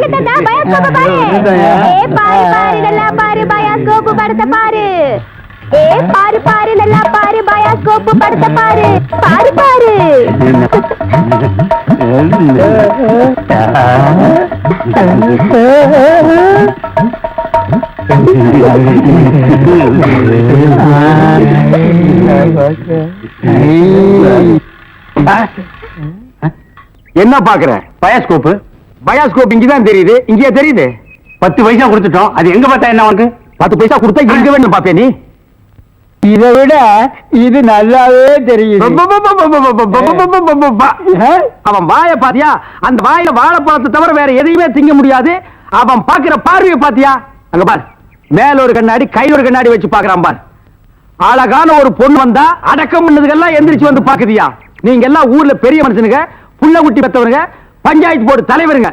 சொல்லு தாத்தா, பயாஸ்கோப் பாரு. பாரு பாரு நல்லா பாரு, பயாஸ்கோப் படத்தை பாரு. பாரு பாரு நல்லா பாரு, பயாஸ்கோப் படத்தை பாரு. பாரு பாரு. என்ன பாக்குற? பயாஸ்கோப். பயாஸ்கோப் இங்கதான் தெரியுது. இங்கேயே தெரியுது. 10 பைசா கொடுத்துட்டோம். அது எங்க பார்த்தா என்ன உனக்கு? 10 பைசா கொடுத்தா எங்க வேணும் பாப்பே நீ? இதை விட இது நல்லாவே தெரியுது. அவன் வாயை பாத்தியா? அந்த வாயில வாழைப்பழத்தை தவிர வேற எதையுமே திங்க முடியாது. அவன் பாக்குற பார்வையை பாத்தியா? அங்க பார், மேல ஒரு கண்ணாடி கையில ஒரு கண்ணாடி வச்சு பாக்குறான் பார். அழகான ஒரு பொண்ணு வந்தா அடக்கம் பண்ணதுக்கெல்லாம் எந்திரிச்சு வந்து பாக்குதியா? நீங்க எல்லாம் ஊர்ல பெரிய மனுஷனுங்க, புள்ள குட்டி பெத்தவருங்க, பஞ்சாயத்து போர்டு தலைவருங்க.